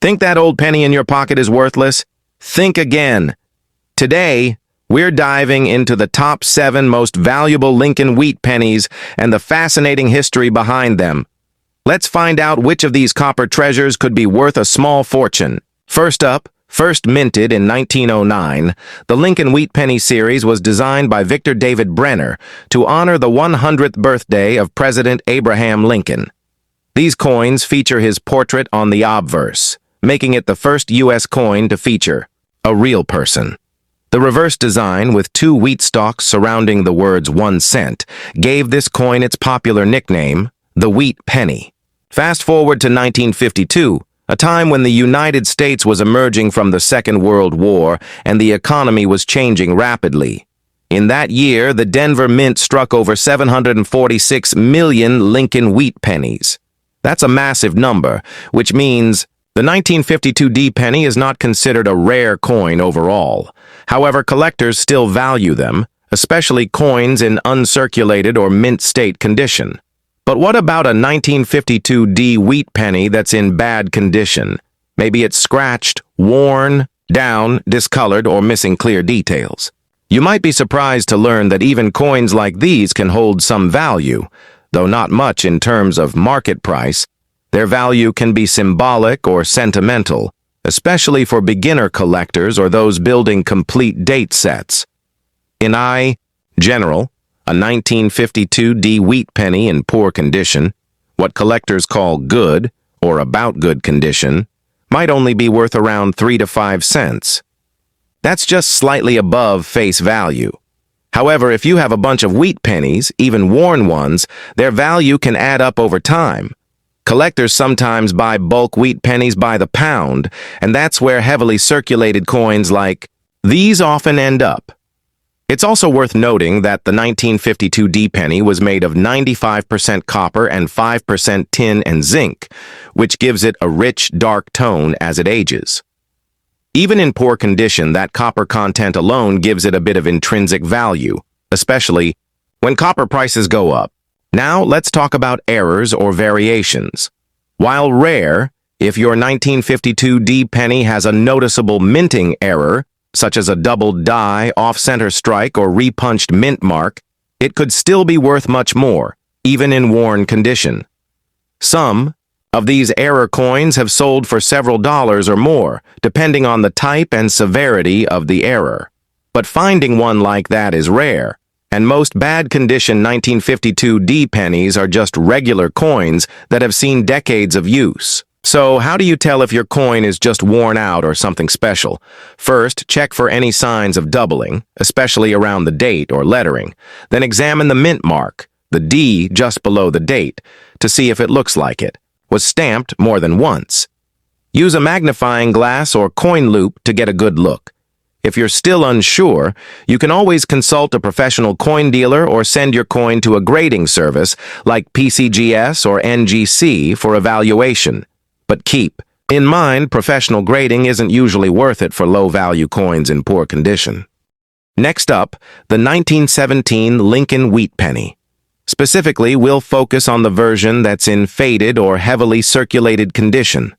Think that old penny in your pocket is worthless? Think again. Today, we're diving into the top 7 most valuable Lincoln wheat pennies and the fascinating history behind them. Let's find out which of these copper treasures could be worth a small fortune. First up, first minted in 1909, the Lincoln Wheat Penny series was designed by Victor David Brenner to honor the 100th birthday of President Abraham Lincoln. These coins feature his portrait on the obverse, making it the first U.S. coin to feature a real person. The reverse design, with 2 wheat stalks surrounding the words 1 cent, gave this coin its popular nickname, the Wheat Penny. Fast forward to 1952, a time when the United States was emerging from the Second World War and the economy was changing rapidly. In that year, the Denver Mint struck over 746 million Lincoln wheat pennies. That's a massive number, which means the 1952 D penny is not considered a rare coin overall. However, collectors still value them, especially coins in uncirculated or mint state condition. But what about a 1952 D wheat penny that's in bad condition? Maybe it's scratched, worn, down, discolored, or missing clear details. You might be surprised to learn that even coins like these can hold some value, though not much in terms of market price. Their value can be symbolic or sentimental, especially for beginner collectors or those building complete date sets. In general, a 1952 D wheat penny in poor condition, what collectors call good or about good condition, might only be worth around 3 to 5 cents. That's just slightly above face value. However, if you have a bunch of wheat pennies, even worn ones, their value can add up over time. Collectors sometimes buy bulk wheat pennies by the pound, and that's where heavily circulated coins like these often end up. It's also worth noting that the 1952 D penny was made of 95% copper and 5% tin and zinc, which gives it a rich, dark tone as it ages. Even in poor condition, that copper content alone gives it a bit of intrinsic value, especially when copper prices go up. Now, let's talk about errors or variations. While rare, if your 1952 D penny has a noticeable minting error, such as a double die, off-center strike, or repunched mint mark, it could still be worth much more, even in worn condition. Some of these error coins have sold for several dollars or more, depending on the type and severity of the error. But finding one like that is rare, and most bad-condition 1952 D pennies are just regular coins that have seen decades of use. So, how do you tell if your coin is just worn out or something special? First, check for any signs of doubling, especially around the date or lettering. Then examine the mint mark, the D just below the date, to see if it looks like it was stamped more than once. Use a magnifying glass or coin loop to get a good look. If you're still unsure, you can always consult a professional coin dealer or send your coin to a grading service like PCGS or NGC for evaluation. But keep in mind, professional grading isn't usually worth it for low-value coins in poor condition. Next up, the 1917 Lincoln Wheat Penny. Specifically, we'll focus on the version that's in faded or heavily circulated condition.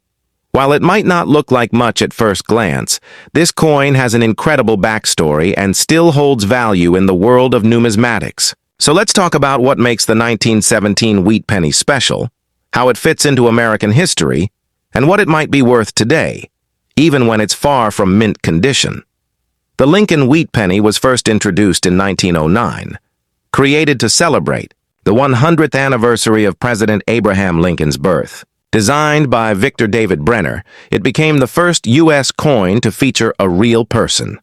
While it might not look like much at first glance, this coin has an incredible backstory and still holds value in the world of numismatics. So let's talk about what makes the 1917 Wheat Penny special, how it fits into American history, and what it might be worth today, even when it's far from mint condition. The Lincoln Wheat Penny was first introduced in 1909. Created to celebrate the 100th anniversary of President Abraham Lincoln's birth. Designed by Victor David Brenner, it became the first U.S. coin to feature a real person.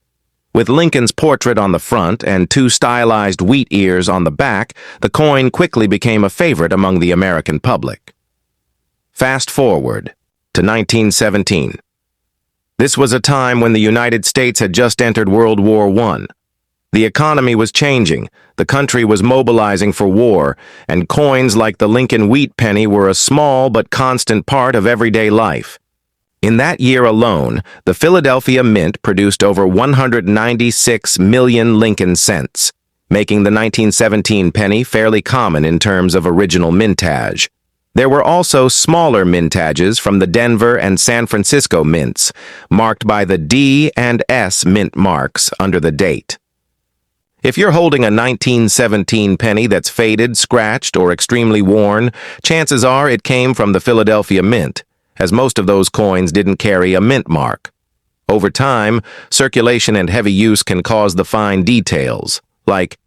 With Lincoln's portrait on the front and 2 stylized wheat ears on the back, the coin quickly became a favorite among the American public. Fast forward to 1917. This was a time when the United States had just entered World War I. The economy was changing, the country was mobilizing for war, and coins like the Lincoln Wheat Penny were a small but constant part of everyday life. In that year alone, the Philadelphia Mint produced over 196 million Lincoln cents, making the 1917 penny fairly common in terms of original mintage. There were also smaller mintages from the Denver and San Francisco mints, marked by the D and S mint marks under the date. If you're holding a 1917 penny that's faded, scratched, or extremely worn, chances are it came from the Philadelphia Mint, as most of those coins didn't carry a mint mark. Over time, circulation and heavy use can cause the fine details, like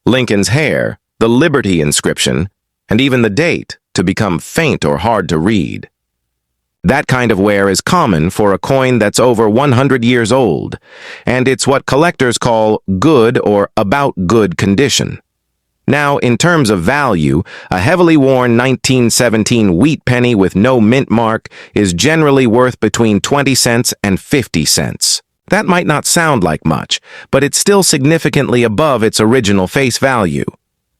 Lincoln's hair, the Liberty inscription, and even the date, to become faint or hard to read. That kind of wear is common for a coin that's over 100 years old, and it's what collectors call good or about good condition. Now, in terms of value, a heavily worn 1917 wheat penny with no mint mark is generally worth between 20 cents and 50 cents. That might not sound like much, but it's still significantly above its original face value.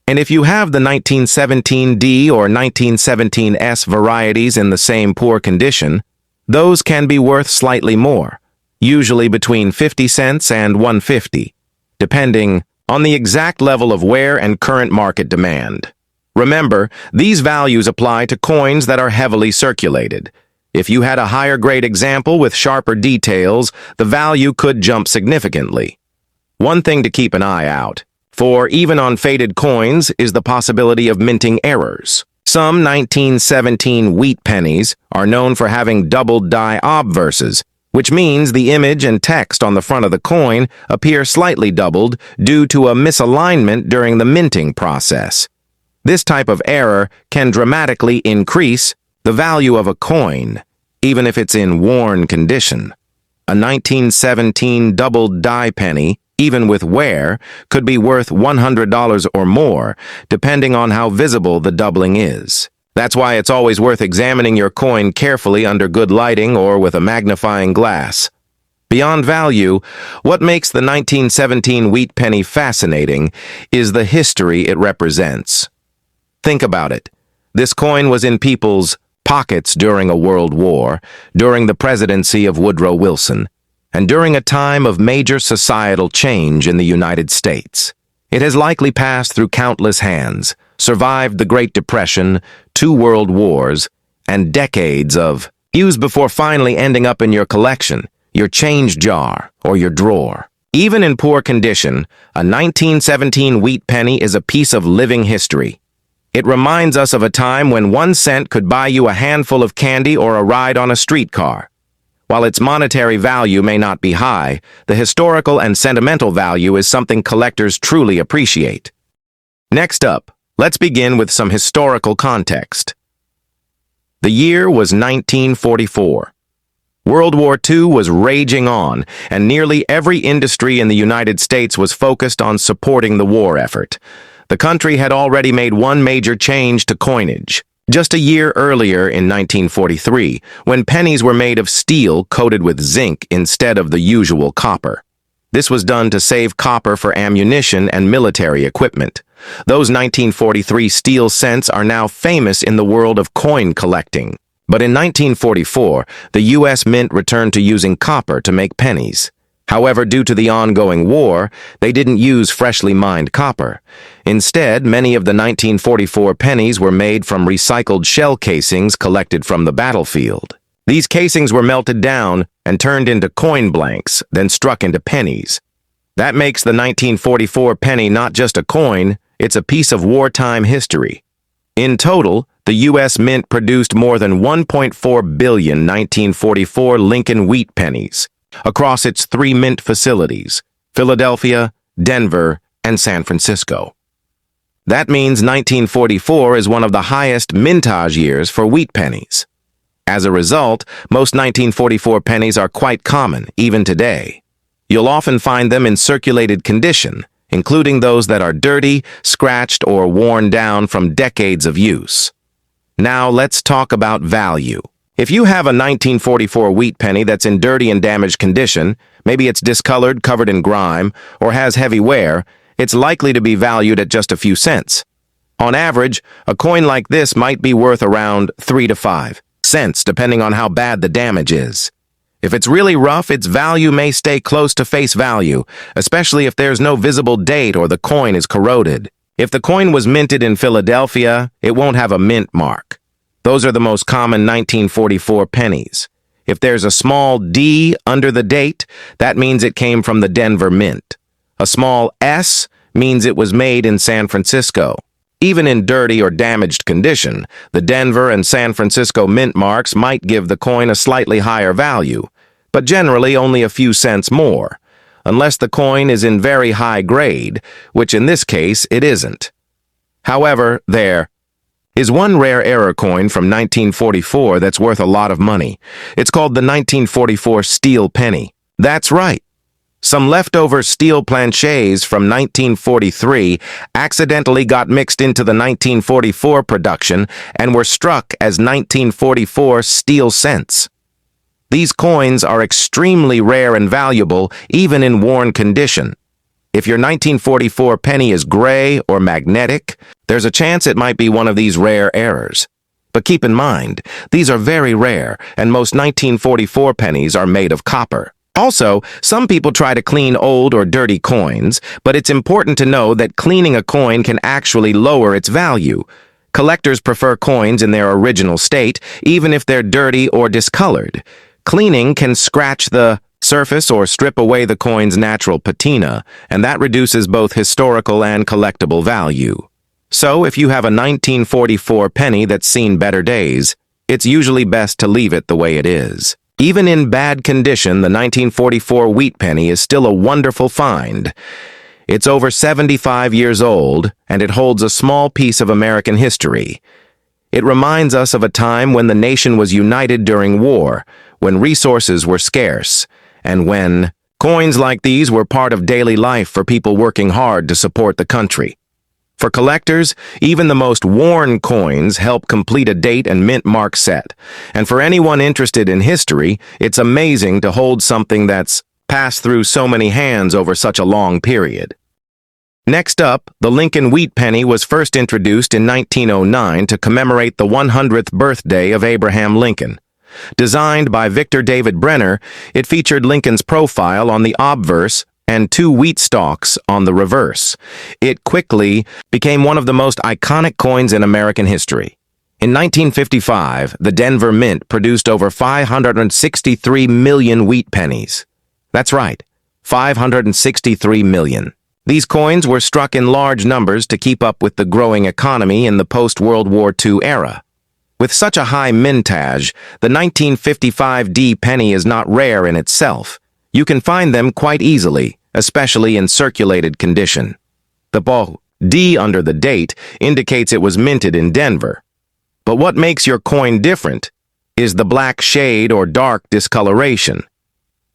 And if you have the 1917D or 1917S varieties in the same poor condition, those can be worth slightly more, usually between 50 cents and 150, depending on the exact level of wear and current market demand. Remember, these values apply to coins that are heavily circulated. If you had a higher grade example with sharper details, the value could jump significantly. One thing to keep an eye out for, even on faded coins, is the possibility of minting errors. Some 1917 wheat pennies are known for having doubled die obverses, which means the image and text on the front of the coin appear slightly doubled due to a misalignment during the minting process. This type of error can dramatically increase the value of a coin, even if it's in worn condition. A 1917 doubled die penny, even with wear, could be worth $100 or more, depending on how visible the doubling is. That's why it's always worth examining your coin carefully under good lighting or with a magnifying glass. Beyond value, what makes the 1917 wheat penny fascinating is the history it represents. Think about it. This coin was in people's pockets during a world war, during the presidency of Woodrow Wilson, and during a time of major societal change in the United States. It has likely passed through countless hands, survived the Great Depression, 2 world wars, and decades of use before finally ending up in your collection, your change jar, or your drawer. Even in poor condition, a 1917 wheat penny is a piece of living history. It reminds us of a time when 1 cent could buy you a handful of candy or a ride on a streetcar. While its monetary value may not be high, the historical and sentimental value is something collectors truly appreciate. Next up, let's begin with some historical context. The year was 1944. World War II was raging on, and nearly every industry in the United States was focused on supporting the war effort. The country had already made one major change to coinage. Just a year earlier in 1943, when pennies were made of steel coated with zinc instead of the usual copper. This was done to save copper for ammunition and military equipment. Those 1943 steel cents are now famous in the world of coin collecting. But in 1944, the U.S. Mint returned to using copper to make pennies. However, due to the ongoing war, they didn't use freshly mined copper. Instead, many of the 1944 pennies were made from recycled shell casings collected from the battlefield. These casings were melted down and turned into coin blanks, then struck into pennies. That makes the 1944 penny not just a coin, it's a piece of wartime history. In total, the U.S. Mint produced more than 1.4 billion 1944 Lincoln wheat pennies across its 3 mint facilities, Philadelphia, Denver, and San Francisco. That means 1944 is one of the highest mintage years for wheat pennies. As a result, most 1944 pennies are quite common, even today. You'll often find them in circulated condition, including those that are dirty, scratched, or worn down from decades of use. Now let's talk about value. If you have a 1944 wheat penny that's in dirty and damaged condition, maybe it's discolored, covered in grime, or has heavy wear, it's likely to be valued at just a few cents. On average, a coin like this might be worth around 3 to 5 cents, depending on how bad the damage is. If it's really rough, its value may stay close to face value, especially if there's no visible date or the coin is corroded. If the coin was minted in Philadelphia, it won't have a mint mark. Those are the most common 1944 pennies. If there's a small D under the date, that means it came from the Denver Mint. A small S means it was made in San Francisco. Even in dirty or damaged condition, the Denver and San Francisco mint marks might give the coin a slightly higher value, but generally only a few cents more, unless the coin is in very high grade, which in this case it isn't. However, there is one rare error coin from 1944 that's worth a lot of money. It's called the 1944 steel penny. That's right. Some leftover steel planchets from 1943 accidentally got mixed into the 1944 production and were struck as 1944 steel cents. These coins are extremely rare and valuable, even in worn condition. If your 1944 penny is gray or magnetic, there's a chance it might be one of these rare errors. But keep in mind, these are very rare, and most 1944 pennies are made of copper. Also, some people try to clean old or dirty coins, but it's important to know that cleaning a coin can actually lower its value. Collectors prefer coins in their original state, even if they're dirty or discolored. Cleaning can scratch the surface or strip away the coin's natural patina, and that reduces both historical and collectible value. So, if you have a 1944 penny that's seen better days, it's usually best to leave it the way it is. Even in bad condition, the 1944 wheat penny is still a wonderful find. It's over 75 years old, and it holds a small piece of American history. It reminds us of a time when the nation was united during war, when resources were scarce, and when coins like these were part of daily life for people working hard to support the country. For collectors, even the most worn coins help complete a date and mint mark set. And for anyone interested in history, it's amazing to hold something that's passed through so many hands over such a long period. Next up, the Lincoln wheat penny was first introduced in 1909 to commemorate the 100th birthday of Abraham Lincoln. Designed by Victor David Brenner, it featured Lincoln's profile on the obverse and 2 wheat stalks on the reverse. It quickly became one of the most iconic coins in American history. In 1955, the Denver Mint produced over 563 million wheat pennies. That's right, 563 million. These coins were struck in large numbers to keep up with the growing economy in the post-World War II era. With such a high mintage, the 1955 D penny is not rare in itself. You can find them quite easily, especially in circulated condition. The D under the date indicates it was minted in Denver. But what makes your coin different is the black shade or dark discoloration.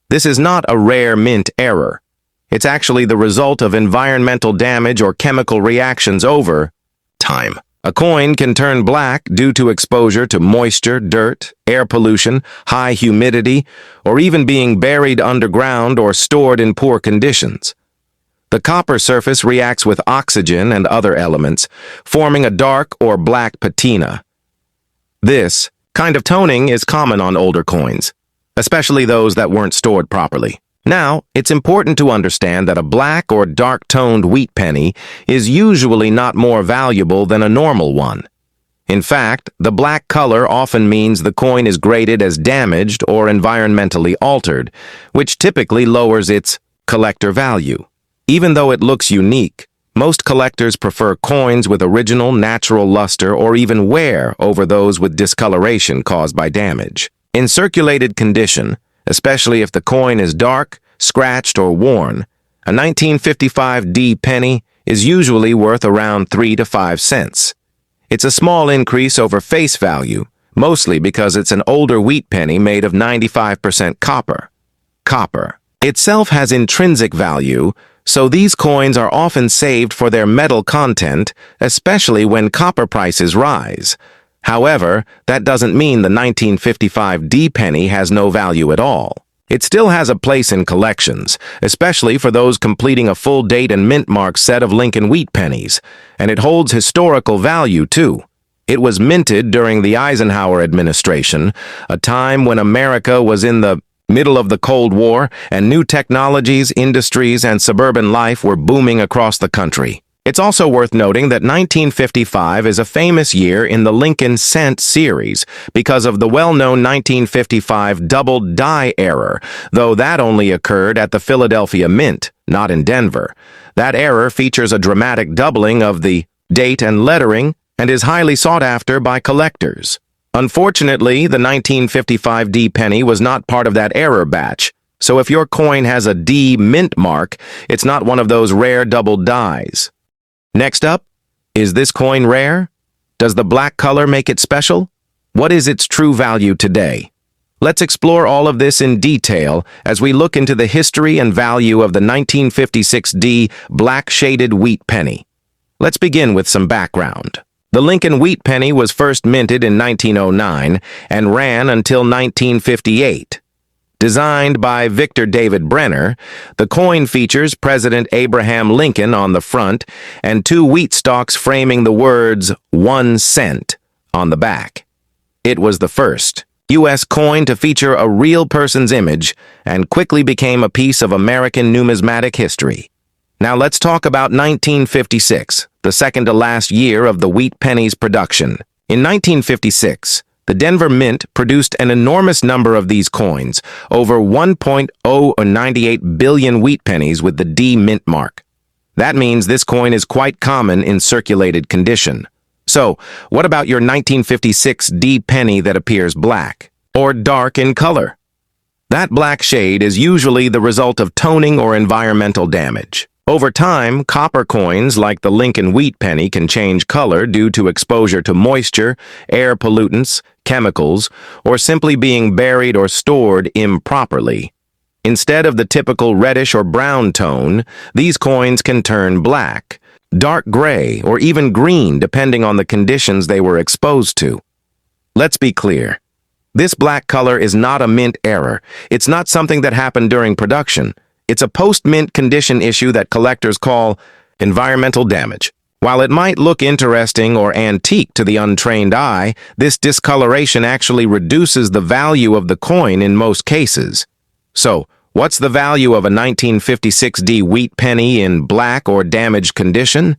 This is not a rare mint error. It's actually the result of environmental damage or chemical reactions over time. A coin can turn black due to exposure to moisture, dirt, air pollution, high humidity, or even being buried underground or stored in poor conditions. The copper surface reacts with oxygen and other elements, forming a dark or black patina. This kind of toning is common on older coins, especially those that weren't stored properly. Now, it's important to understand that a black or dark-toned wheat penny is usually not more valuable than a normal one. In fact, the black color often means the coin is graded as damaged or environmentally altered, which typically lowers its collector value. Even though it looks unique, most collectors prefer coins with original natural luster or even wear over those with discoloration caused by damage. In circulated condition, especially if the coin is dark, scratched, or worn, a 1955 D penny is usually worth around 3 to 5 cents. It's a small increase over face value, mostly because it's an older wheat penny made of 95% copper. Copper itself has intrinsic value, so these coins are often saved for their metal content, especially when copper prices rise. However, that doesn't mean the 1955 D penny has no value at all. It still has a place in collections, especially for those completing a full date and mint mark set of Lincoln wheat pennies, and it holds historical value too. It was minted during the Eisenhower administration, a time when America was in the middle of the Cold War and new technologies, industries, and suburban life were booming across the country. It's also worth noting that 1955 is a famous year in the Lincoln cent series because of the well-known 1955 double die error, though that only occurred at the Philadelphia Mint, not in Denver. That error features a dramatic doubling of the date and lettering and is highly sought after by collectors. Unfortunately, the 1955 D penny was not part of that error batch, so if your coin has a D mint mark, it's not one of those rare double dies. Next up, is this coin rare? Does the black color make it special? What is its true value today? Let's explore all of this in detail as we look into the history and value of the 1956 D black-shaded wheat penny. Let's begin with some background. The Lincoln wheat penny was first minted in 1909 and ran until 1958. Designed by Victor David Brenner, the coin features President Abraham Lincoln on the front and two wheat stalks framing the words 1 cent on the back. It was the first U.S. coin to feature a real person's image and quickly became a piece of American numismatic history. Now let's talk about 1956, the second to last year of the wheat penny's production. In 1956, the Denver Mint produced an enormous number of these coins, over 1.098 billion wheat pennies with the D mint mark. That means this coin is quite common in circulated condition. So, what about your 1956 D penny that appears black or dark in color? That black shade is usually the result of toning or environmental damage. Over time, copper coins like the Lincoln wheat penny can change color due to exposure to moisture, air pollutants, chemicals, or simply being buried or stored improperly. Instead of the typical reddish or brown tone, these coins can turn black, dark gray, or even green depending on the conditions they were exposed to. Let's be clear. This black color is not a mint error. It's not something that happened during production. It's a post-mint condition issue that collectors call environmental damage. While it might look interesting or antique to the untrained eye, this discoloration actually reduces the value of the coin in most cases. So, what's the value of a 1956 D wheat penny in black or damaged condition?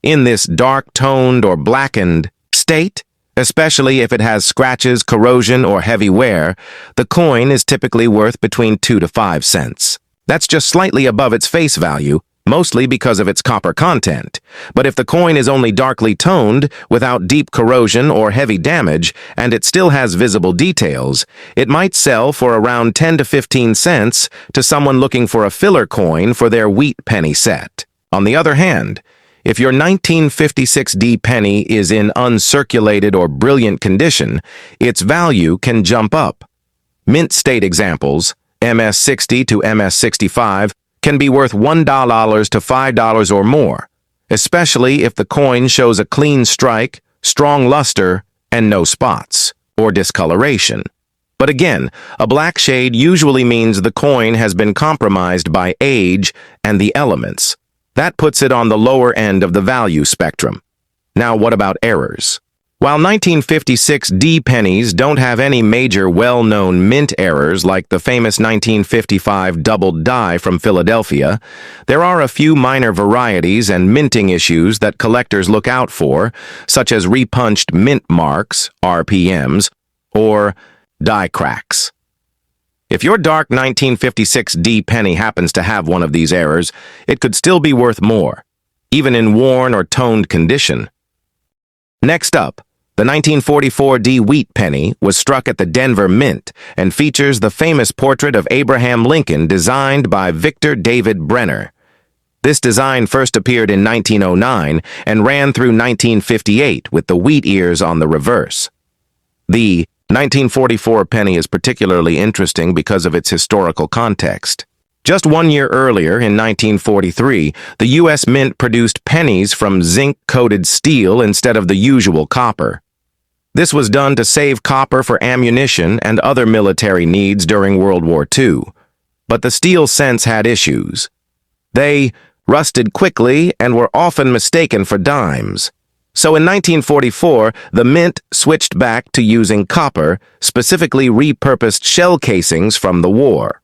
In this dark-toned or blackened state, especially if it has scratches, corrosion, or heavy wear, the coin is typically worth between 2 to 5 cents. That's just slightly above its face value, mostly because of its copper content. But if the coin is only darkly toned, without deep corrosion or heavy damage, and it still has visible details, it might sell for around 10 to 15 cents to someone looking for a filler coin for their wheat penny set. On the other hand, if your 1956 D penny is in uncirculated or brilliant condition, its value can jump up. Mint state examples, MS-60 to MS-65, can be worth $1 to $5 or more, especially if the coin shows a clean strike, strong luster, and no spots or discoloration. But again, a black shade usually means the coin has been compromised by age and the elements. That puts it on the lower end of the value spectrum. Now what about errors? While 1956 D pennies don't have any major well-known mint errors like the famous 1955 double die from Philadelphia, there are a few minor varieties and minting issues that collectors look out for, such as repunched mint marks, RPMs, or die cracks. If your dark 1956 D penny happens to have one of these errors, it could still be worth more, even in worn or toned condition. Next up, the 1944 D wheat penny was struck at the Denver Mint and features the famous portrait of Abraham Lincoln designed by Victor David Brenner. This design first appeared in 1909 and ran through 1958 with the wheat ears on the reverse. The 1944 penny is particularly interesting because of its historical context. Just 1 year earlier, in 1943, the U.S. Mint produced pennies from zinc-coated steel instead of the usual copper. This was done to save copper for ammunition and other military needs during World War II. But the steel cents had issues. They rusted quickly and were often mistaken for dimes. So in 1944, the Mint switched back to using copper, specifically repurposed shell casings from the war.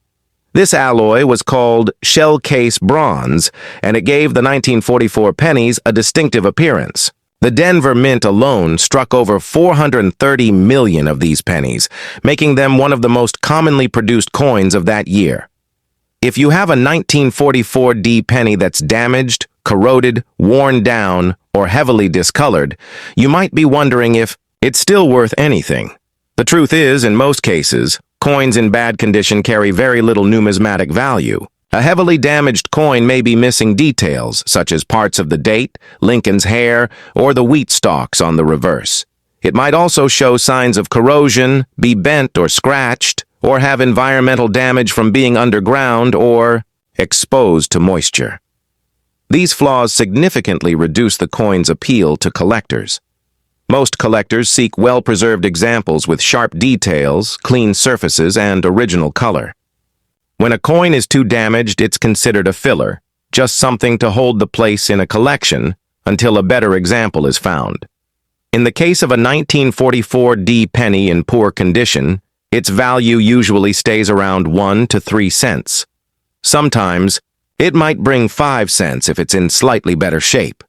This alloy was called shell case bronze, and it gave the 1944 pennies a distinctive appearance. The Denver Mint alone struck over 430 million of these pennies, making them one of the most commonly produced coins of that year. If you have a 1944 D penny that's damaged, corroded, worn down, or heavily discolored, you might be wondering if it's still worth anything. The truth is, in most cases, coins in bad condition carry very little numismatic value. A heavily damaged coin may be missing details, such as parts of the date, Lincoln's hair, or the wheat stalks on the reverse. It might also show signs of corrosion, be bent or scratched, or have environmental damage from being underground or exposed to moisture. These flaws significantly reduce the coin's appeal to collectors. Most collectors seek well-preserved examples with sharp details, clean surfaces, and original color. When a coin is too damaged, it's considered a filler, just something to hold the place in a collection until a better example is found. In the case of a 1944 D penny in poor condition, its value usually stays around 1 to 3 cents. Sometimes, it might bring 5 cents if it's in slightly better shape.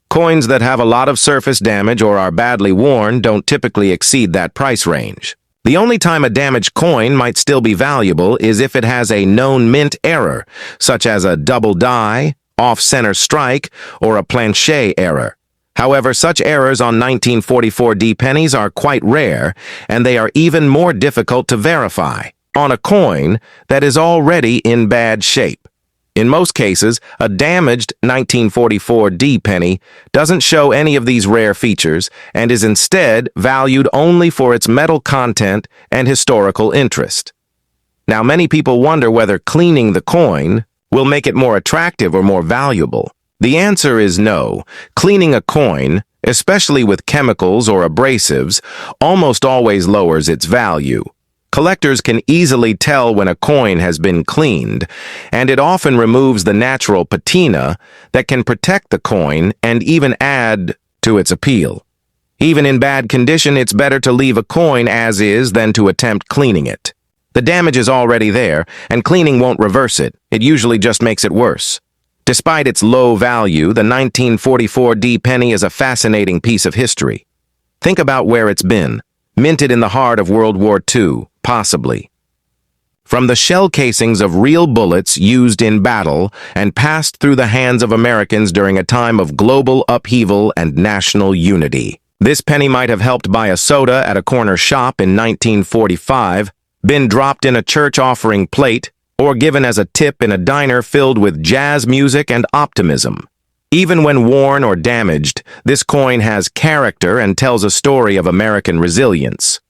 Coins that have a lot of surface damage or are badly worn don't typically exceed that price range. The only time a damaged coin might still be valuable is if it has a known mint error, such as a double die, off-center strike, or a planche error. However, such errors on 1944 D pennies are quite rare, and they are even more difficult to verify on a coin that is already in bad shape. In most cases, a damaged 1944 D penny doesn't show any of these rare features and is instead valued only for its metal content and historical interest. Now, many people wonder whether cleaning the coin will make it more attractive or more valuable. The answer is no. Cleaning a coin, especially with chemicals or abrasives, almost always lowers its value. Collectors can easily tell when a coin has been cleaned, and it often removes the natural patina that can protect the coin and even add to its appeal. Even in bad condition, it's better to leave a coin as is than to attempt cleaning it. The damage is already there, and cleaning won't reverse it. It usually just makes it worse. Despite its low value, the 1944 D penny is a fascinating piece of history. Think about where it's been. Minted in the heart of World War II, possibly. From the shell casings of real bullets used in battle and passed through the hands of Americans during a time of global upheaval and national unity. This penny might have helped buy a soda at a corner shop in 1945, been dropped in a church offering plate, or given as a tip in a diner filled with jazz music and optimism. Even when worn or damaged, this coin has character and tells a story of American resilience.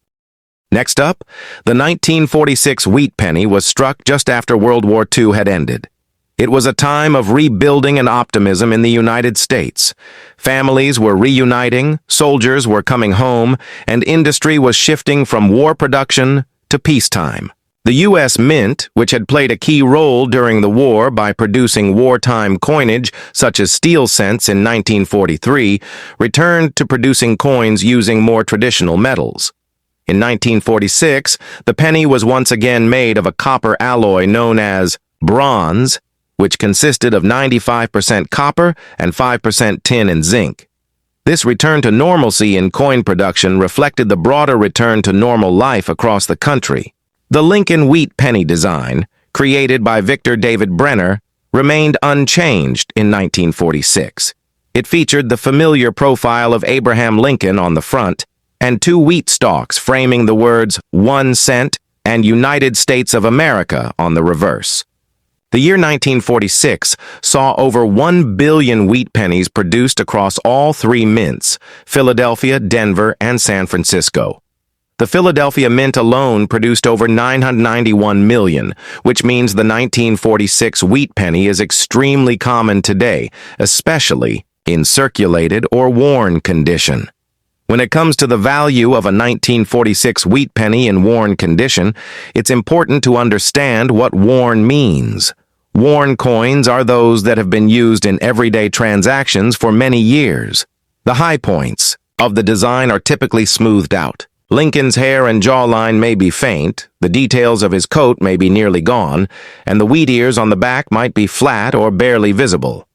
Next up, the 1946 wheat penny was struck just after World War II had ended. It was a time of rebuilding and optimism in the United States. Families were reuniting, soldiers were coming home, and industry was shifting from war production to peacetime. The U.S. Mint, which had played a key role during the war by producing wartime coinage such as steel cents in 1943, returned to producing coins using more traditional metals. In 1946, the penny was once again made of a copper alloy known as bronze, which consisted of 95% copper and 5% tin and zinc. This return to normalcy in coin production reflected the broader return to normal life across the country. The Lincoln wheat penny design, created by Victor David Brenner, remained unchanged in 1946. It featured the familiar profile of Abraham Lincoln on the front and 2 wheat stalks framing the words 1 cent and United States of America on the reverse. The year 1946 saw over 1 billion wheat pennies produced across all 3 mints, Philadelphia, Denver, and San Francisco. The Philadelphia Mint alone produced over 991 million, which means the 1946 wheat penny is extremely common today, especially in circulated or worn condition. When it comes to the value of a 1946 wheat penny in worn condition, it's important to understand what worn means. Worn coins are those that have been used in everyday transactions for many years. The high points of the design are typically smoothed out. Lincoln's hair and jawline may be faint, the details of his coat may be nearly gone, and the wheat ears on the back might be flat or barely visible.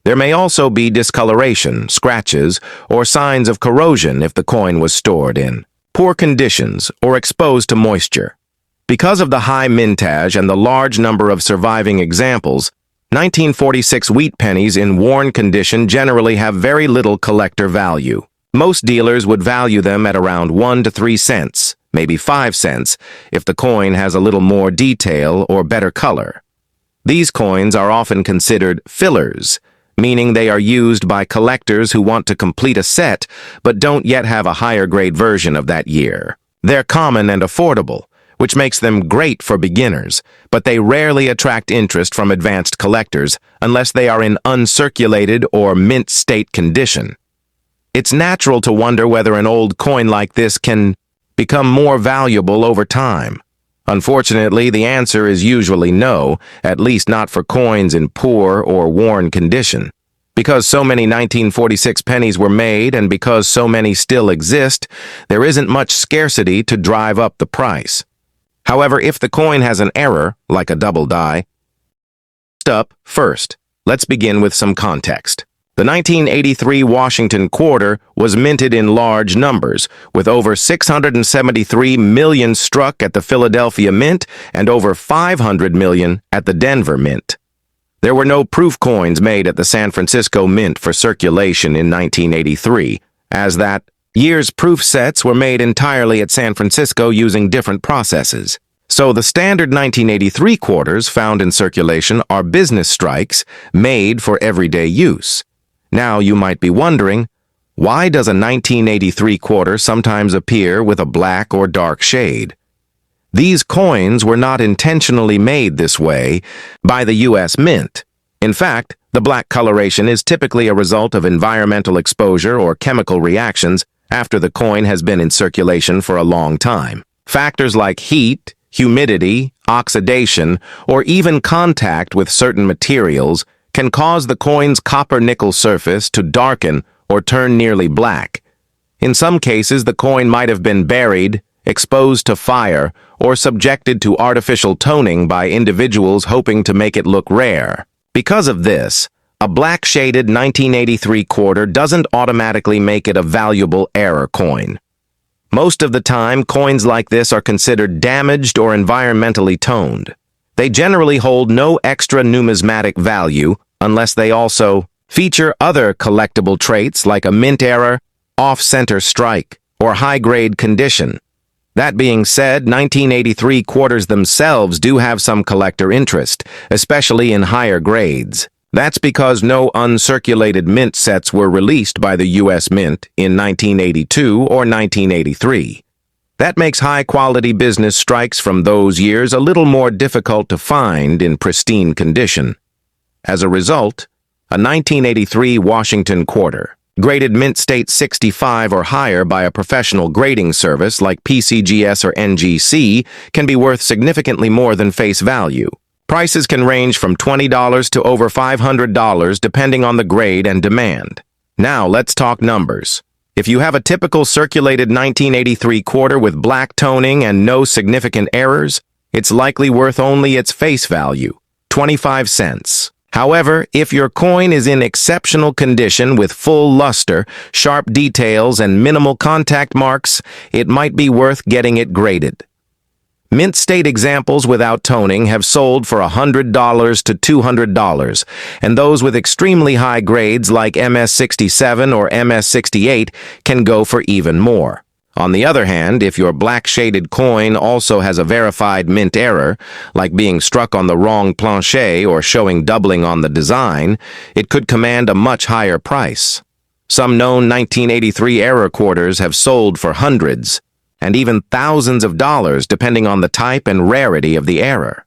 There may also be discoloration, scratches, or signs of corrosion if the coin was stored in poor conditions or exposed to moisture. Because of the high mintage and the large number of surviving examples, 1946 wheat pennies in worn condition generally have very little collector value. Most dealers would value them at around 1 to 3 cents, maybe 5 cents, if the coin has a little more detail or better color. These coins are often considered fillers, meaning they are used by collectors who want to complete a set but don't yet have a higher grade version of that year. They're common and affordable, which makes them great for beginners, but they rarely attract interest from advanced collectors unless they are in uncirculated or mint state condition. It's natural to wonder whether an old coin like this can become more valuable over time. Unfortunately, the answer is usually no, at least not for coins in poor or worn condition. Because so many 1946 pennies were made and because so many still exist, there isn't much scarcity to drive up the price. However, if the coin has an error, like a double die, first, let's begin with some context. The 1983 Washington quarter was minted in large numbers, with over 673 million struck at the Philadelphia Mint and over 500 million at the Denver Mint. There were no proof coins made at the San Francisco Mint for circulation in 1983, as that year's proof sets were made entirely at San Francisco using different processes. So the standard 1983 quarters found in circulation are business strikes made for everyday use. Now you might be wondering, why does a 1983 quarter sometimes appear with a black or dark shade? These coins were not intentionally made this way by the U.S. Mint. In fact, the black coloration is typically a result of environmental exposure or chemical reactions after the coin has been in circulation for a long time. Factors like heat, humidity, oxidation, or even contact with certain materials can cause the coin's copper-nickel surface to darken or turn nearly black. In some cases, the coin might have been buried, exposed to fire, or subjected to artificial toning by individuals hoping to make it look rare. Because of this, a black-shaded 1983 quarter doesn't automatically make it a valuable error coin. Most of the time, coins like this are considered damaged or environmentally toned. They generally hold no extra numismatic value unless they also feature other collectible traits like a mint error, off-center strike, or high-grade condition. That being said, 1983 quarters themselves do have some collector interest, especially in higher grades. That's because no uncirculated mint sets were released by the U.S. Mint in 1982 or 1983. That makes high-quality business strikes from those years a little more difficult to find in pristine condition. As a result, a 1983 Washington quarter, graded mint state 65 or higher by a professional grading service like PCGS or NGC, can be worth significantly more than face value. Prices can range from $20 to over $500 depending on the grade and demand. Now let's talk numbers. If you have a typical circulated 1983 quarter with black toning and no significant errors, it's likely worth only its face value, 25 cents. However, if your coin is in exceptional condition with full luster, sharp details, and minimal contact marks, it might be worth getting it graded. Mint state examples without toning have sold for $100 to $200, and those with extremely high grades like MS67 or MS68 can go for even more. On the other hand, if your black-shaded coin also has a verified mint error, like being struck on the wrong planchet or showing doubling on the design, it could command a much higher price. Some known 1983 error quarters have sold for hundreds, and even thousands of dollars depending on the type and rarity of the error.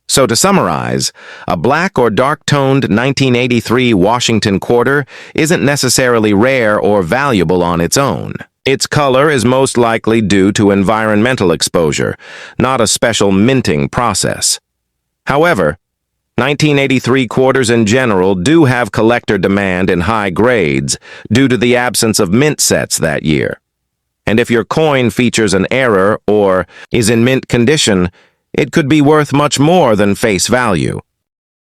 So to summarize, a black or dark-toned 1983 Washington quarter isn't necessarily rare or valuable on its own. Its color is most likely due to environmental exposure, not a special minting process. However, 1983 quarters in general do have collector demand in high grades due to the absence of mint sets that year. And if your coin features an error or is in mint condition, it could be worth much more than face value.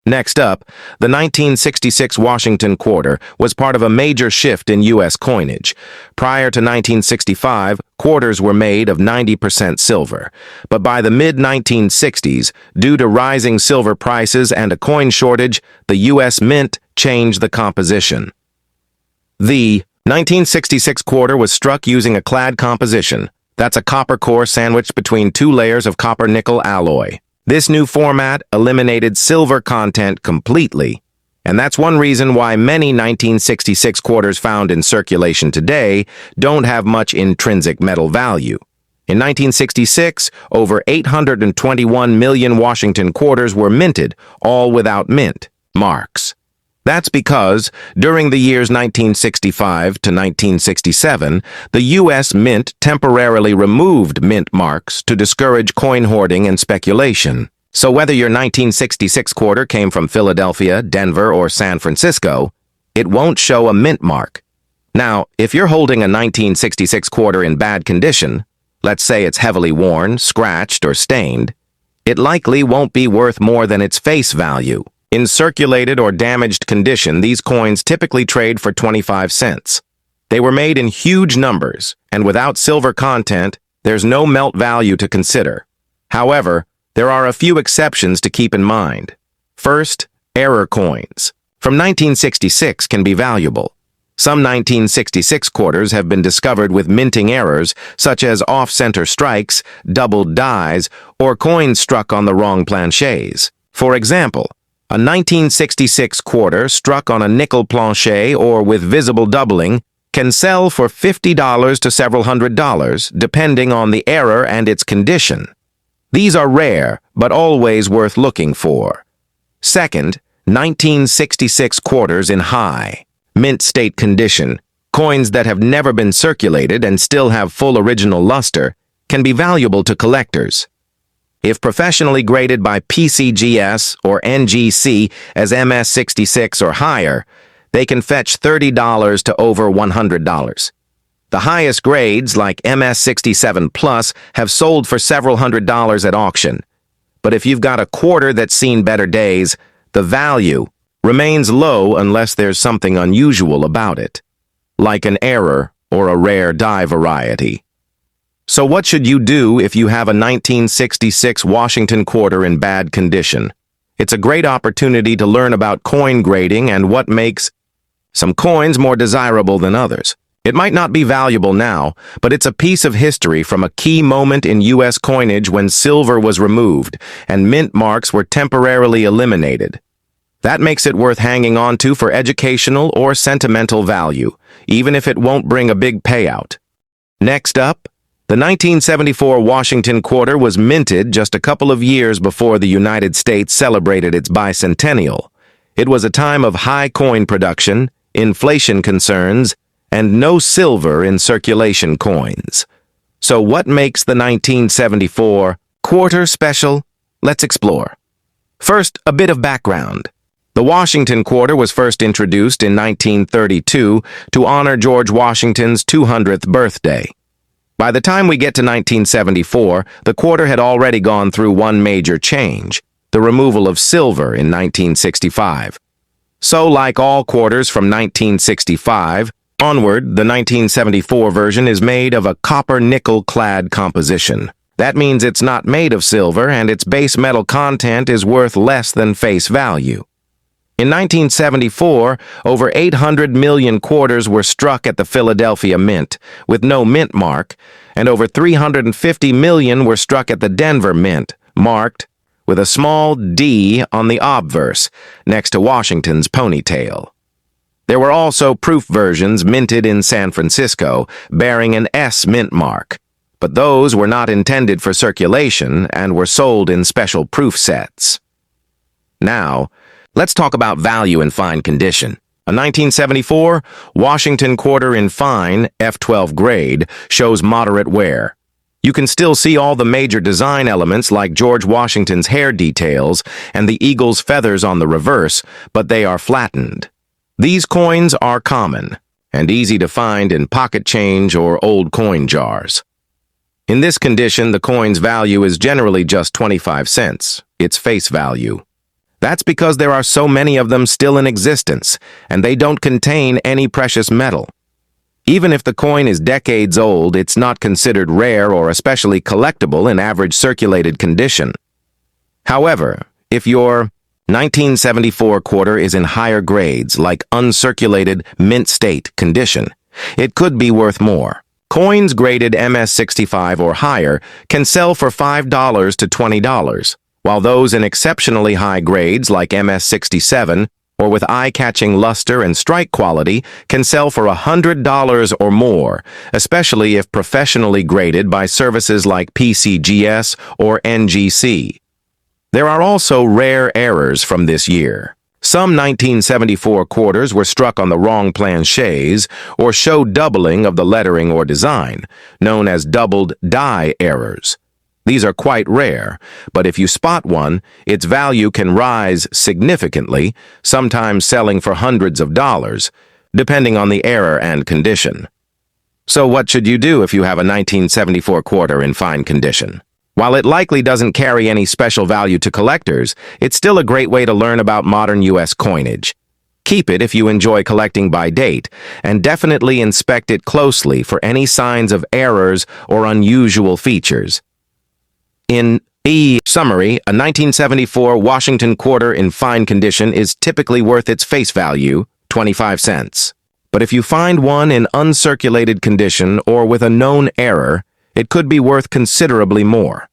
Next up, the 1966 Washington quarter was part of a major shift in U.S. coinage. Prior to 1965, quarters were made of 90% silver. But by the mid-1960s, due to rising silver prices and a coin shortage, the U.S. Mint changed the composition. The 1966 quarter was struck using a clad composition. That's a copper core sandwiched between two layers of copper-nickel alloy. This new format eliminated silver content completely, and that's one reason why many 1966 quarters found in circulation today don't have much intrinsic metal value. In 1966, over 821 million Washington quarters were minted, all without mint marks. That's because, during the years 1965 to 1967, the U.S. Mint temporarily removed mint marks to discourage coin hoarding and speculation. So whether your 1966 quarter came from Philadelphia, Denver, or San Francisco, it won't show a mint mark. Now, if you're holding a 1966 quarter in bad condition, let's say it's heavily worn, scratched, or stained, it likely won't be worth more than its face value. In circulated or damaged condition, these coins typically trade for 25 cents. They were made in huge numbers, and without silver content, there's no melt value to consider. However, there are a few exceptions to keep in mind. First, error coins from 1966 can be valuable. Some 1966 quarters have been discovered with minting errors, such as off-center strikes, doubled dies, or coins struck on the wrong planchets. For example, a 1966 quarter struck on a nickel planchet or with visible doubling can sell for $50 to several $100s, depending on the error and its condition. These are rare, but always worth looking for. Second, 1966 quarters in high, mint state condition, coins that have never been circulated and still have full original luster, can be valuable to collectors. If professionally graded by PCGS or NGC as MS66 or higher, they can fetch $30 to over $100. The highest grades, like MS67 Plus, have sold for several $100s at auction. But if you've got a quarter that's seen better days, the value remains low unless there's something unusual about it, like an error or a rare die variety. So what should you do if you have a 1966 Washington quarter in bad condition? It's a great opportunity to learn about coin grading and what makes some coins more desirable than others. It might not be valuable now, but it's a piece of history from a key moment in U.S. coinage when silver was removed and mint marks were temporarily eliminated. That makes it worth hanging on to for educational or sentimental value, even if it won't bring a big payout. Next up, the 1974 Washington quarter was minted just a couple of years before the United States celebrated its bicentennial. It was a time of high coin production, inflation concerns, and no silver in circulation coins. So what makes the 1974 quarter special? Let's explore. First, a bit of background. The Washington quarter was first introduced in 1932 to honor George Washington's 200th birthday. By the time we get to 1974, the quarter had already gone through one major change, the removal of silver in 1965. So, like all quarters from 1965 onward, the 1974 version is made of a copper-nickel clad composition. That means it's not made of silver and its base metal content is worth less than face value. In 1974, over 800 million quarters were struck at the Philadelphia Mint, with no mint mark, and over 350 million were struck at the Denver Mint, marked with a small D on the obverse, next to Washington's ponytail. There were also proof versions minted in San Francisco, bearing an S mint mark, but those were not intended for circulation and were sold in special proof sets. Now, let's talk about value in fine condition. A 1974 Washington quarter in fine, F12 grade, shows moderate wear. You can still see all the major design elements like George Washington's hair details and the eagle's feathers on the reverse, but they are flattened. These coins are common. and easy to find in pocket change or old coin jars. In this condition, the coin's value is generally just 25 cents, its face value. That's because there are so many of them still in existence, and they don't contain any precious metal. Even if the coin is decades old, it's not considered rare or especially collectible in average circulated condition. However, if your 1974 quarter is in higher grades, like uncirculated mint state condition, it could be worth more. Coins graded MS-65 or higher can sell for $5 to $20, while those in exceptionally high grades like MS-67 or with eye-catching luster and strike quality can sell for $100 or more, especially if professionally graded by services like PCGS or NGC. There are also rare errors from this year. Some 1974 quarters were struck on the wrong planchets or showed doubling of the lettering or design, known as doubled die errors. These are quite rare, but if you spot one, its value can rise significantly, sometimes selling for hundreds of dollars, depending on the error and condition. So what should you do if you have a 1974 quarter in fine condition? While it likely doesn't carry any special value to collectors, it's still a great way to learn about modern U.S. coinage. Keep it if you enjoy collecting by date, and definitely inspect it closely for any signs of errors or unusual features. In summary, a 1974 Washington quarter in fine condition is typically worth its face value, 25 cents. But if you find one in uncirculated condition or with a known error, it could be worth considerably more.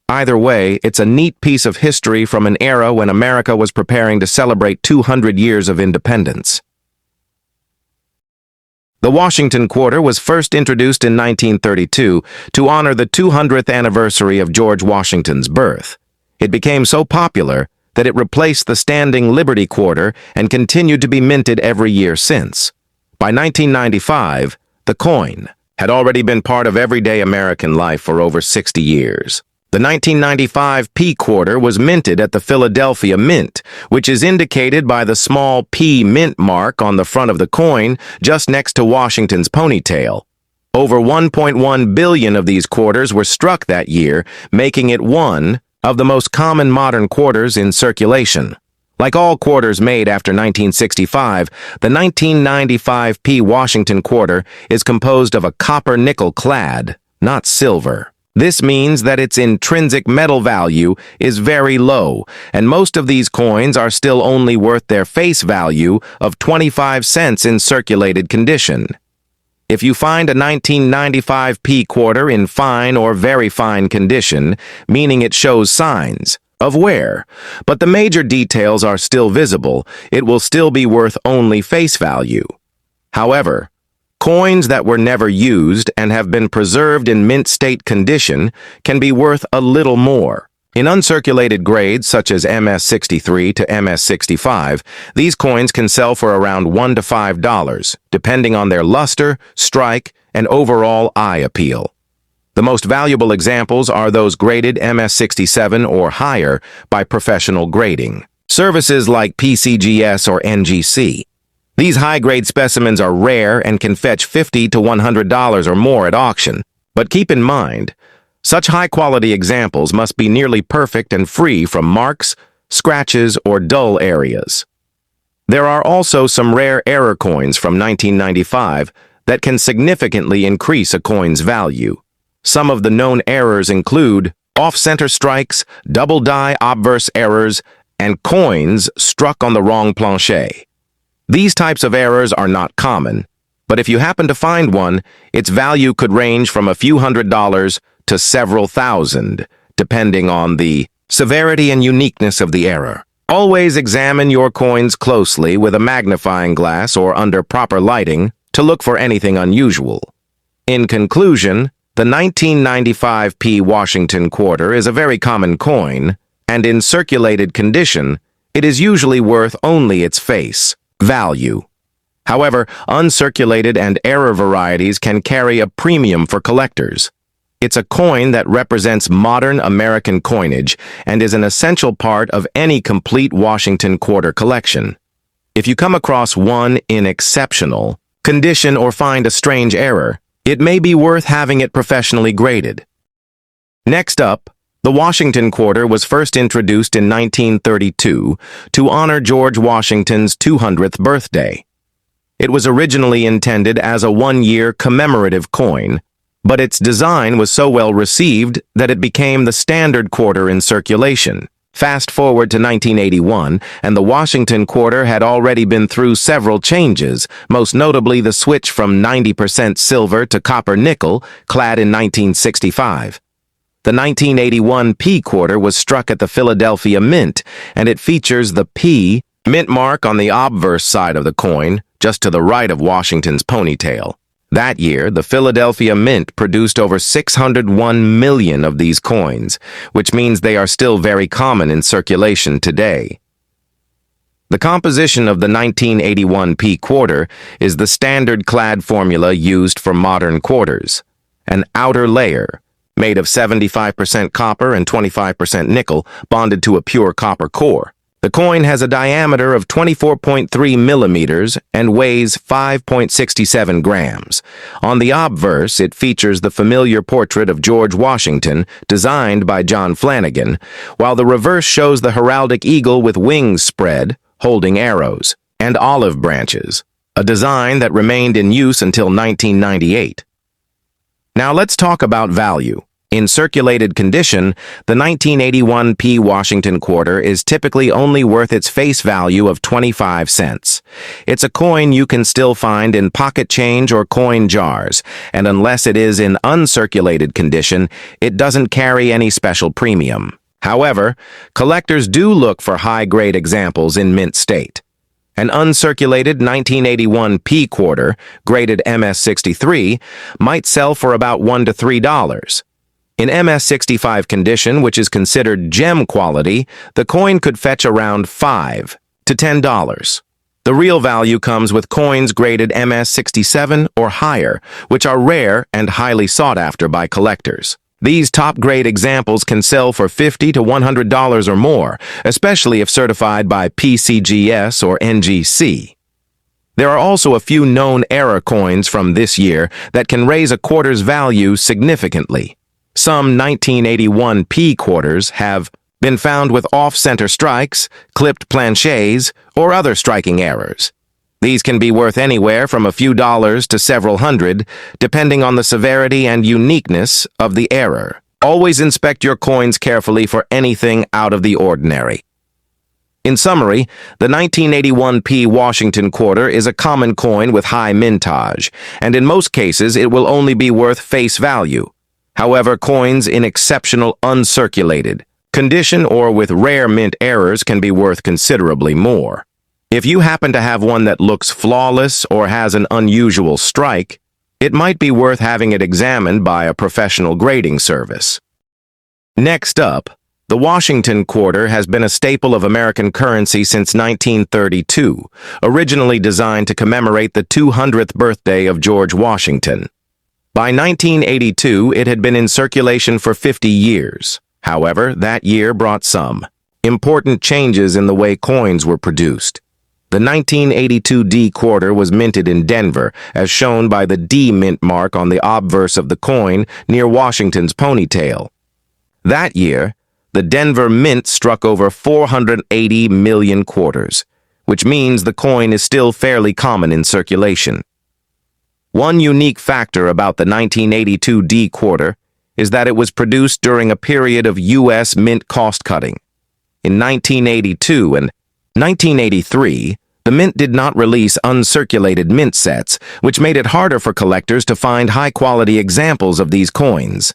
Either way, it's a neat piece of history from an era when America was preparing to celebrate 200 years of independence. The Washington quarter was first introduced in 1932 to honor the 200th anniversary of George Washington's birth. It became so popular that it replaced the standing Liberty quarter and continued to be minted every year since. By 1995, the coin had already been part of everyday American life for over 60 years. The 1995 P quarter was minted at the Philadelphia Mint, which is indicated by the small P mint mark on the front of the coin just next to Washington's ponytail. Over 1.1 billion of these quarters were struck that year, making it one of the most common modern quarters in circulation. Like all quarters made after 1965, the 1995 P Washington quarter is composed of a copper nickel clad, not silver. This means that its intrinsic metal value is very low, and most of these coins are still only worth their face value of 25 cents in circulated condition. If you find a 1995 P quarter in fine or very fine condition, meaning it shows signs of wear, but the major details are still visible, it will still be worth only face value. However, coins that were never used and have been preserved in mint state condition can be worth a little more. In uncirculated grades such as MS-63 to MS-65, these coins can sell for around $1 to $5, depending on their luster, strike, and overall eye appeal. The most valuable examples are those graded MS-67 or higher by professional grading services like PCGS or NGC. These high-grade specimens are rare and can fetch $50 to $100 or more at auction. But keep in mind, such high-quality examples must be nearly perfect and free from marks, scratches, or dull areas. There are also some rare error coins from 1995 that can significantly increase a coin's value. Some of the known errors include off-center strikes, double die obverse errors, and coins struck on the wrong planchet. These types of errors are not common, but if you happen to find one, its value could range from a few $100s to several thousand, depending on the severity and uniqueness of the error. Always examine your coins closely with a magnifying glass or under proper lighting to look for anything unusual. In conclusion, the 1995 P Washington quarter is a very common coin, and in circulated condition, it is usually worth only its face value. However, uncirculated and error varieties can carry a premium for collectors. It's a coin that represents modern American coinage and is an essential part of any complete Washington quarter collection. If you come across one in exceptional, condition, or find a strange error, it may be worth having it professionally graded. Next up, the Washington quarter was first introduced in 1932 to honor George Washington's 200th birthday. It was originally intended as a one-year commemorative coin, but its design was so well received that it became the standard quarter in circulation. Fast forward to 1981, and the Washington quarter had already been through several changes, most notably the switch from 90% silver to copper nickel, clad in 1965. The 1981 P quarter was struck at the Philadelphia Mint, and it features the P mint mark on the obverse side of the coin, just to the right of Washington's ponytail. That year, the Philadelphia Mint produced over 601 million of these coins, which means they are still very common in circulation today. The composition of the 1981 P quarter is the standard clad formula used for modern quarters: an outer layer, made of 75% copper and 25% nickel, bonded to a pure copper core. The coin has a diameter of 24.3 millimeters and weighs 5.67 grams. On the obverse, it features the familiar portrait of George Washington, designed by John Flanagan, while the reverse shows the heraldic eagle with wings spread, holding arrows, and olive branches, a design that remained in use until 1998. Now let's talk about value. In circulated condition, the 1981 P Washington quarter is typically only worth its face value of 25 cents. It's a coin you can still find in pocket change or coin jars, and unless it is in uncirculated condition, it doesn't carry any special premium. However, collectors do look for high-grade examples in mint state. An uncirculated 1981 P quarter, graded MS63, might sell for about $1 to $3. In MS65 condition, which is considered gem quality, the coin could fetch around $5 to $10. The real value comes with coins graded MS67 or higher, which are rare and highly sought after by collectors. These top-grade examples can sell for $50 to $100 or more, especially if certified by PCGS or NGC. There are also a few known era coins from this year that can raise a quarter's value significantly. Some 1981 P quarters have been found with off-center strikes, clipped planchets, or other striking errors. These can be worth anywhere from a few dollars to several hundred, depending on the severity and uniqueness of the error. Always inspect your coins carefully for anything out of the ordinary. In summary, the 1981 P Washington quarter is a common coin with high mintage, and in most cases it will only be worth face value. However, coins in exceptional uncirculated condition or with rare mint errors can be worth considerably more. If you happen to have one that looks flawless or has an unusual strike, it might be worth having it examined by a professional grading service. Next up, the Washington quarter has been a staple of American currency since 1932, originally designed to commemorate the 200th birthday of George Washington. By 1982, it had been in circulation for 50 years. However, that year brought some important changes in the way coins were produced. The 1982 D quarter was minted in Denver, as shown by the D mint mark on the obverse of the coin near Washington's ponytail. That year, the Denver Mint struck over 480 million quarters, which means the coin is still fairly common in circulation. One unique factor about the 1982 D quarter is that it was produced during a period of U.S. mint cost cutting. In 1982 and 1983, the mint did not release uncirculated mint sets, which made it harder for collectors to find high-quality examples of these coins.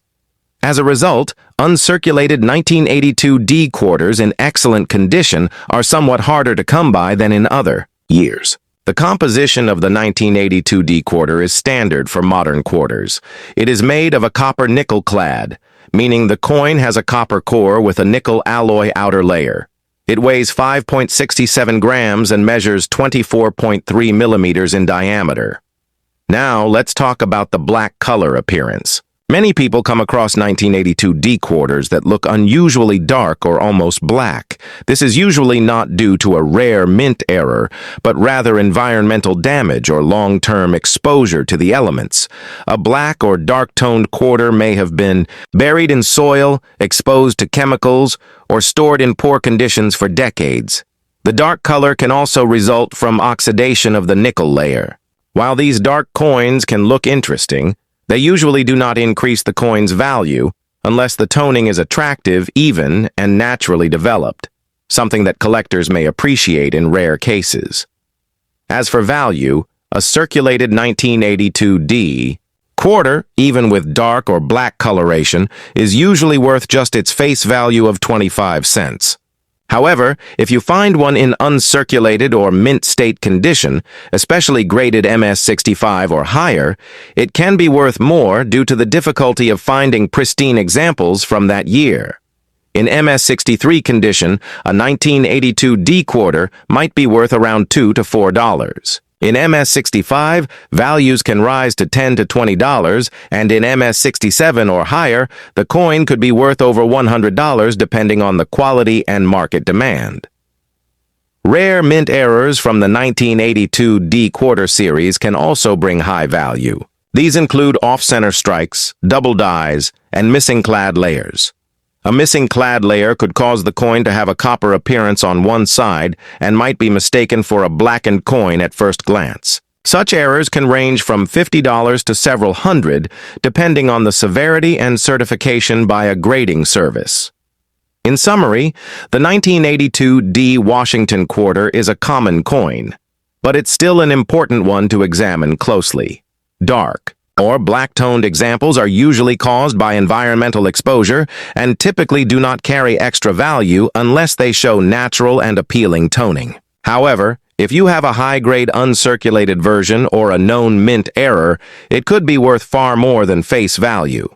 As a result, uncirculated 1982 D quarters in excellent condition are somewhat harder to come by than in other years. The composition of the 1982 D quarter is standard for modern quarters. It is made of a copper nickel clad, meaning the coin has a copper core with a nickel alloy outer layer. It weighs 5.67 grams and measures 24.3 millimeters in diameter. Now let's talk about the black color appearance. Many people come across 1982 D quarters that look unusually dark or almost black. This is usually not due to a rare mint error, but rather environmental damage or long-term exposure to the elements. A black or dark-toned quarter may have been buried in soil, exposed to chemicals, or stored in poor conditions for decades. The dark color can also result from oxidation of the nickel layer. While these dark coins can look interesting, they usually do not increase the coin's value unless the toning is attractive, even, and naturally developed, something that collectors may appreciate in rare cases. As for value, a circulated 1982 D quarter, even with dark or black coloration, is usually worth just its face value of 25 cents. However, if you find one in uncirculated or mint state condition, especially graded MS65 or higher, it can be worth more due to the difficulty of finding pristine examples from that year. In MS63 condition, a 1982 D quarter might be worth around $2 to $4. In MS65, values can rise to $10 to $20, and in MS67 or higher, the coin could be worth over $100 depending on the quality and market demand. Rare mint errors from the 1982 D quarter series can also bring high value. These include off-center strikes, double dies, and missing clad layers. A missing clad layer could cause the coin to have a copper appearance on one side and might be mistaken for a blackened coin at first glance. Such errors can range from $50 to several hundred, depending on the severity and certification by a grading service. In summary, the 1982 D Washington quarter is a common coin, but it's still an important one to examine closely. Dark or black-toned examples are usually caused by environmental exposure and typically do not carry extra value unless they show natural and appealing toning. However, if you have a high-grade uncirculated version or a known mint error, it could be worth far more than face value.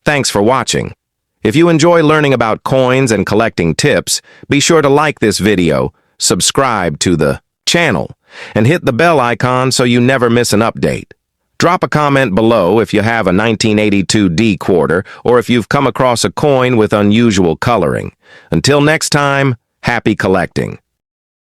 Thanks for watching. If you enjoy learning about coins and collecting tips, be sure to like this video, subscribe to the channel, and hit the bell icon so you never miss an update. Drop a comment below if you have a 1982 D quarter or if you've come across a coin with unusual coloring. Until next time, happy collecting.